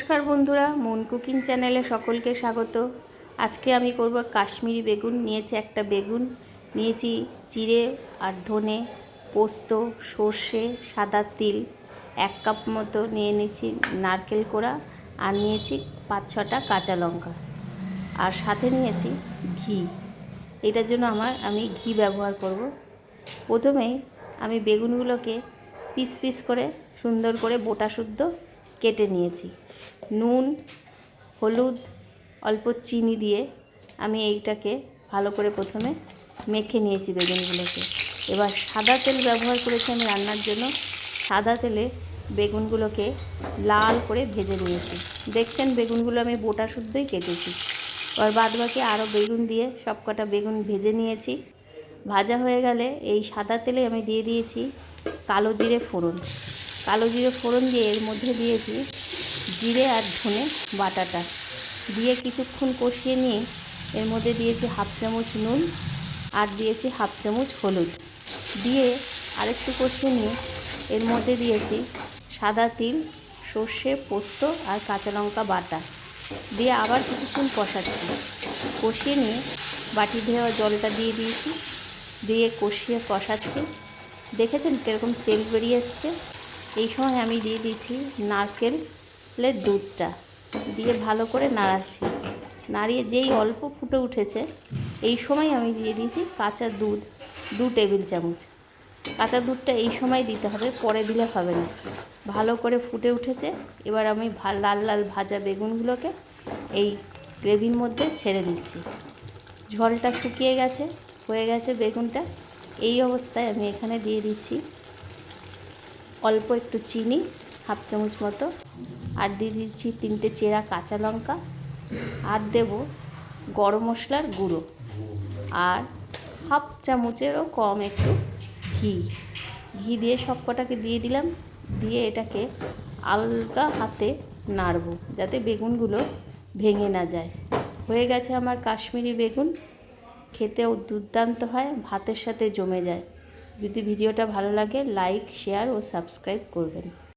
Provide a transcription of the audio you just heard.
নমস্কার বন্ধুরা, moon cooking চ্যানেলে সকলকে স্বাগত। আজকে আমি করব কাশ্মীরি বেগুন। নিয়েছি একটা বেগুন, নিয়েছি জিরে আর ধনে, পোস্ত, সর্ষে, সাদা তিল, 1 কাপ মতো নিয়ে নিয়েছি নারকেল কোড়া, আর নিয়েছি 5-6টা কাঁচা লঙ্কা, আর সাথে নিয়েছি ঘি। এটার জন্য আমি ঘি ব্যবহার করব। প্রথমেই আমি বেগুনগুলোকে পিস পিস করে সুন্দর করে বোটা শুদ্ধ কেটে নিয়েছি। নুন, হলুদ, অল্প চিনি দিয়ে আমি এইটাকে ভালো করে প্রথমে মেখে নিয়েছি বেগুনগুলোকে। এবার সাদা তেল ব্যবহার করেছি আমি রান্নার জন্য। সাদা তেলে বেগুনগুলোকে লাল করে ভেজে নিয়েছি। দেখছেন বেগুনগুলো আমি বোটা শুদ্ধই কেটেছি। এবার বাদবাকি আরও বেগুন দিয়ে সবকটা বেগুন ভেজে নিয়েছি। ভাজা হয়ে গেলে এই সাদা তেলে আমি দিয়ে দিয়েছি কালো জিরে ফোড়ন। কালো জিরে ফোড়ন দিয়ে এর মধ্যে দিয়েছি জিরে আর ধনে বাটাটা দিয়ে কিছুক্ষণ কষিয়ে নিয়ে এর মধ্যে দিয়েছি 1/2 চামচ নুন আর দিয়েছি 1/2 চামচ হলুদ দিয়ে আরেকটু কষিয়ে নিয়ে এর মধ্যে দিয়েছি সাদা তিল, সর্ষে, পোস্ত আর কাঁচা লঙ্কা বাটা দিয়ে আবার কিছুক্ষণ কষিয়ে নিয়ে বাটি ধোয়া জলটা দিয়ে দিয়েছি, দিয়ে কষাচ্ছি। দেখেছেন কীরকম তেল বেরিয়ে এসছে। এই সময় আমি দিয়ে দিয়েছি নারকেলের দুধটা দিয়ে ভালো করে নাড়াচ্ছি। নাড়িয়ে যেই অল্প ফুটে উঠেছে এই সময় আমি দিয়ে দিয়েছি কাঁচা দুধ 2 টেবিল চামচ। কাঁচা দুধটা এই সময় দিতে হবে, পরে দিলে হবে না। ভালো করে ফুটে উঠেছে। এবার আমি লাল লাল ভাজা বেগুনগুলোকে এই গ্রেভির মধ্যে ছেড়ে দিচ্ছি। ঝোলটা শুকিয়ে গেছে, হয়ে গেছে বেগুনটা। এই অবস্থায় আমি এখানে দিয়ে দিচ্ছি অল্প একটু চিনি, 1/2 চামচ মতো, আর দিয়ে দিচ্ছি 3টে চেরা কাঁচা লঙ্কা, আর দেব গরম মশলার গুঁড়ো, আর 1/2 চামচেরও কম একটু ঘি দিয়ে সবকটাকে দিয়ে দিলাম। দিয়ে এটাকে আলগা হাতে নাড়ব যাতে বেগুনগুলো ভেঙে না যায়। হয়ে গেছে আমার কাশ্মীরি বেগুন। খেতেও দুর্দান্ত হয়, ভাতের সাথে জমে যায়। যদি ভিডিওটা ভালো লাগে লাইক, শেয়ার ও সাবস্ক্রাইব করবেন।